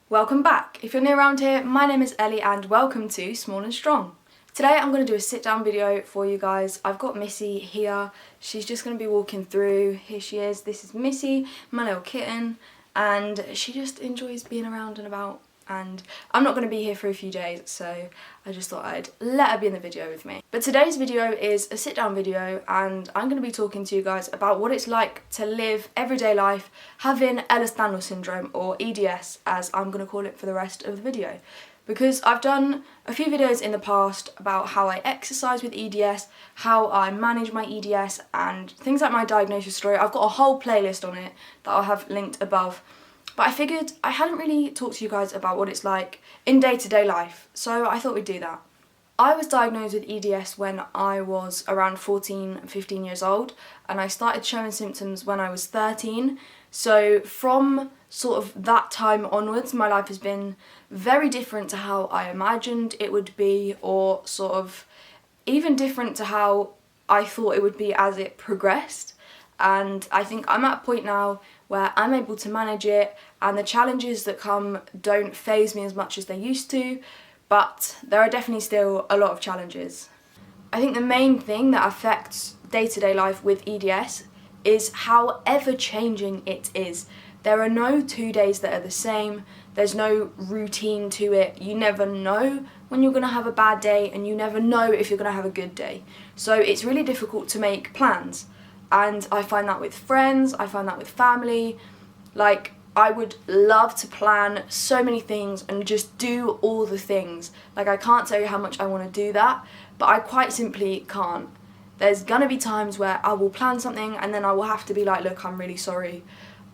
Welcome back. If you're new around here, my name is Ellie and welcome to Small and Strong. Today I'm going to do a sit down video for you guys. I've got Missy here. She's just going to be walking through. Here she is. This is Missy, my little kitten, and she just enjoys being around and about. And I'm not going to be here for a few days, so I just thought I'd let her be in the video with me. But today's video is a sit down video and I'm going to be talking to you guys about what it's like to live everyday life having Ehlers Danlos Syndrome, or EDS as I'm going to call it for the rest of the video. Because I've done a few videos in the past about how I exercise with EDS, how I manage my EDS and things like my diagnosis story. I've got a whole playlist on it that I'll have linked above. But I figured I hadn't really talked to you guys about what it's like in day-to-day life, so I thought we'd do that. I was diagnosed with EDS when I was around 14, 15 years old, and I started showing symptoms when I was 13. So from sort of that time onwards, my life has been very different to how I imagined it would be, or sort of even different to how I thought it would be as it progressed. And I think I'm at a point now where I'm able to manage it, and the challenges that come don't faze me as much as they used to, but there are definitely still a lot of challenges. I think the main thing that affects day-to-day life with EDS is how ever-changing it is. There are no 2 days that are the same, there's no routine to it, you never know when you're going to have a bad day and you never know if you're going to have a good day. So it's really difficult to make plans. And I find that with friends, I find that with family. Like, I would love to plan so many things and just do all the things. Like, I can't tell you how much I want to do that, but I quite simply can't. There's gonna be times where I will plan something and then I will have to be like, look, I'm really sorry,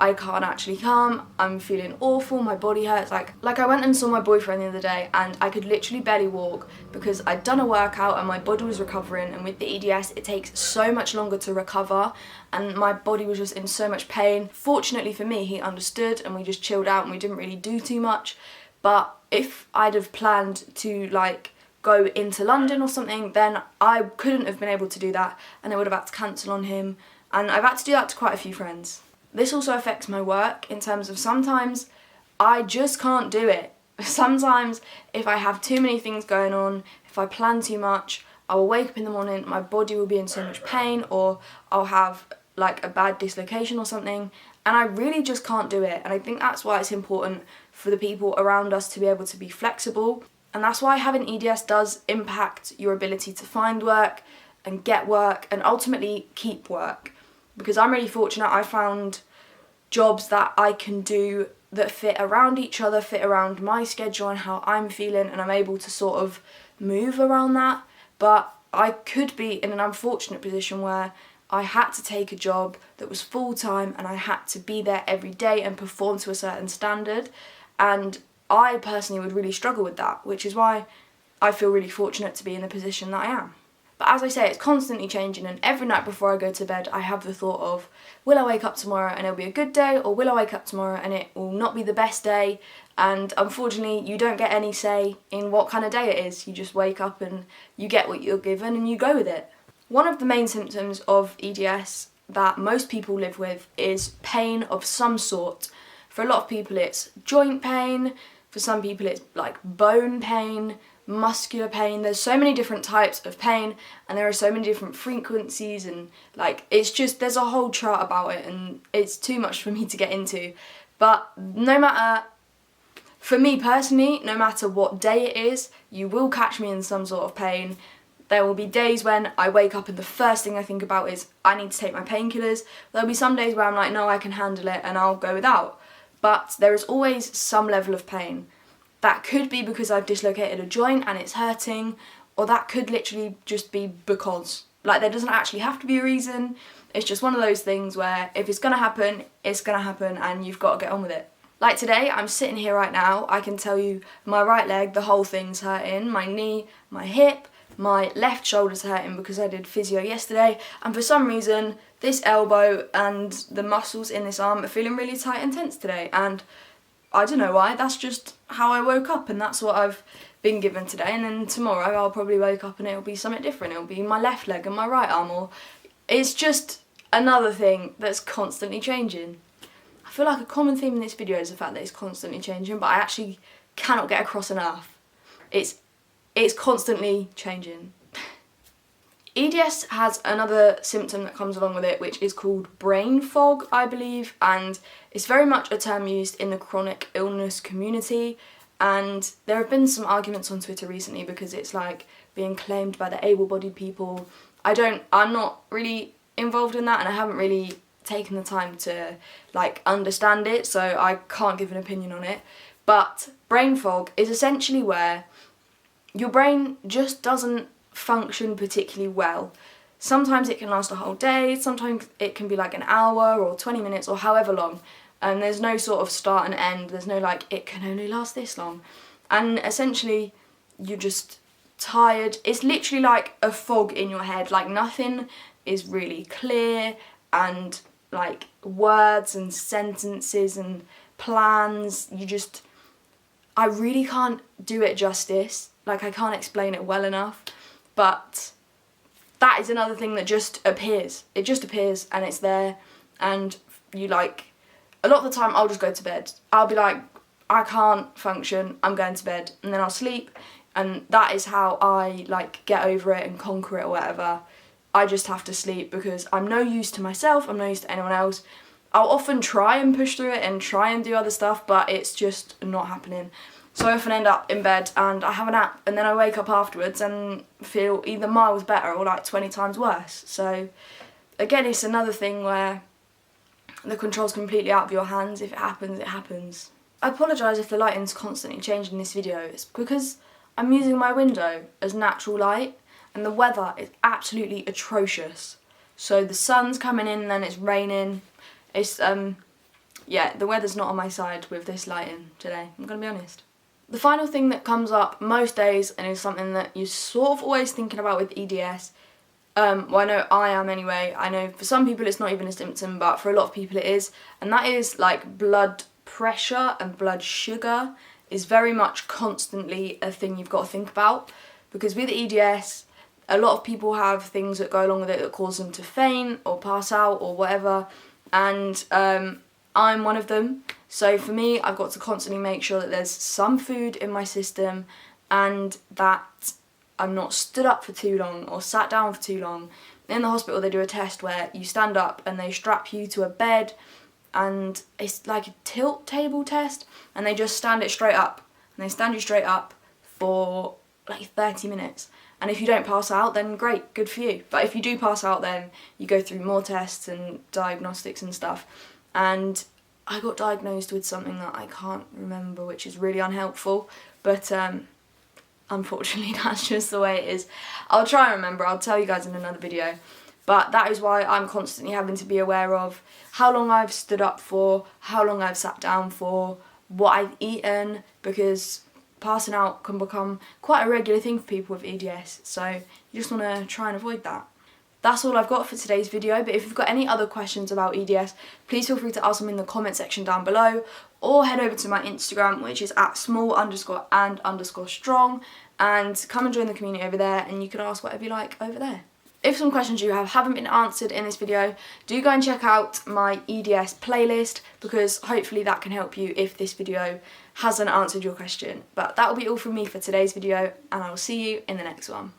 I can't actually come, I'm feeling awful, my body hurts. Like I went and saw my boyfriend the other day and I could literally barely walk because I'd done a workout and my body was recovering, and with the EDS it takes so much longer to recover and my body was just in so much pain. Fortunately for me, he understood and we just chilled out and we didn't really do too much. But if I'd have planned to like go into London or something, then I couldn't have been able to do that and I would have had to cancel on him, and I've had to do that to quite a few friends. This also affects my work in terms of sometimes I just can't do it. Sometimes if I have too many things going on, if I plan too much, I will wake up in the morning, my body will be in so much pain, or I'll have like a bad dislocation or something, and I really just can't do it. And I think that's why it's important for the people around us to be able to be flexible, and that's why having EDS does impact your ability to find work and get work and ultimately keep work. Because I'm really fortunate, I found jobs that I can do that fit around each other, fit around my schedule and how I'm feeling, and I'm able to sort of move around that. But I could be in an unfortunate position where I had to take a job that was full-time and I had to be there every day and perform to a certain standard, and I personally would really struggle with that, which is why I feel really fortunate to be in the position that I am. But as I say, it's constantly changing, and every night before I go to bed I have the thought of, will I wake up tomorrow and it'll be a good day, or will I wake up tomorrow and it will not be the best day? And unfortunately you don't get any say in what kind of day it is. You just wake up and you get what you're given and you go with it. One of the main symptoms of EDS that most people live with is pain of some sort. For a lot of people it's joint pain, for some people it's like bone pain, muscular pain. There's so many different types of pain and there are so many different frequencies, and like it's just, there's a whole chart about it and it's too much for me to get into. But no matter, for me personally, no matter what day it is, you will catch me in some sort of pain. There will be days when I wake up and the first thing I think about is I need to take my painkillers. There'll be some days where I'm like, no, I can handle it and I'll go without. But there is always some level of pain. That could be because I've dislocated a joint and it's hurting, or that could literally just be because. Like, there doesn't actually have to be a reason. It's just one of those things where if it's gonna happen, it's gonna happen and you've got to get on with it. Like today, I'm sitting here right now, I can tell you my right leg, the whole thing's hurting, my knee, my hip, my left shoulder's hurting because I did physio yesterday, and for some reason this elbow and the muscles in this arm are feeling really tight and tense today, and I don't know why, that's just how I woke up and that's what I've been given today. And then tomorrow I'll probably wake up and it'll be something different. It'll be my left leg and my right arm, or it's just another thing that's constantly changing. I feel like a common theme in this video is the fact that it's constantly changing, but I actually cannot get across enough. It's constantly changing. EDS has another symptom that comes along with it, which is called brain fog, I believe, and it's very much a term used in the chronic illness community. And there have been some arguments on Twitter recently because it's like being claimed by the able-bodied people. I'm not really involved in that, and I haven't really taken the time to like understand it, so I can't give an opinion on it. But brain fog is essentially where your brain just doesn't function particularly well. Sometimes it can last a whole day, sometimes it can be like an hour or 20 minutes or however long, and there's no sort of start and end. There's no like, it can only last this long. And essentially you're just tired. It's literally like a fog in your head, like nothing is really clear, and like words and sentences and plans, I really can't do it justice. Like, I can't explain it well enough, but that is another thing that just appears. It just appears and it's there, and you like, a lot of the time I'll just go to bed. I'll be like, I can't function, I'm going to bed, and then I'll sleep, and that is how I like get over it and conquer it or whatever. I just have to sleep because I'm no use to myself, I'm no use to anyone else. I'll often try and push through it and try and do other stuff, but it's just not happening. So I often end up in bed and I have a nap, and then I wake up afterwards and feel either miles better or like 20 times worse. So again, it's another thing where the control's completely out of your hands. If it happens, it happens. I apologise if the lighting's constantly changing in this video. It's because I'm using my window as natural light, and the weather is absolutely atrocious. So the sun's coming in and then it's raining. It's, yeah, the weather's not on my side with this lighting today, I'm gonna be honest. The final thing that comes up most days, and is something that you're sort of always thinking about with EDS, well, I know I am anyway. I know for some people it's not even a symptom, but for a lot of people it is, and that is like blood pressure and blood sugar is very much constantly a thing you've got to think about, because with EDS, a lot of people have things that go along with it that cause them to faint or pass out or whatever, and I'm one of them. So for me, I've got to constantly make sure that there's some food in my system and that I'm not stood up for too long or sat down for too long. In the hospital they do a test where you stand up and they strap you to a bed, and it's like a tilt table test, and they just stand it straight up, and they stand you straight up for like 30 minutes. And if you don't pass out, then great, good for you. But if you do pass out, then you go through more tests and diagnostics and stuff. And I got diagnosed with something that I can't remember, which is really unhelpful. But unfortunately, that's just the way it is. I'll try and remember, I'll tell you guys in another video. But that is why I'm constantly having to be aware of how long I've stood up for, how long I've sat down for, what I've eaten, because passing out can become quite a regular thing for people with EDS, so you just want to try and avoid that. That's all I've got for today's video, but if you've got any other questions about EDS, please feel free to ask them in the comment section down below, or head over to my Instagram, which is at @small_and_strong, and come and join the community over there, and you can ask whatever you like over there. If some questions you have haven't been answered in this video, do go and check out my EDS playlist, because hopefully that can help you if this video hasn't answered your question. But that will be all from me for today's video, and I will see you in the next one.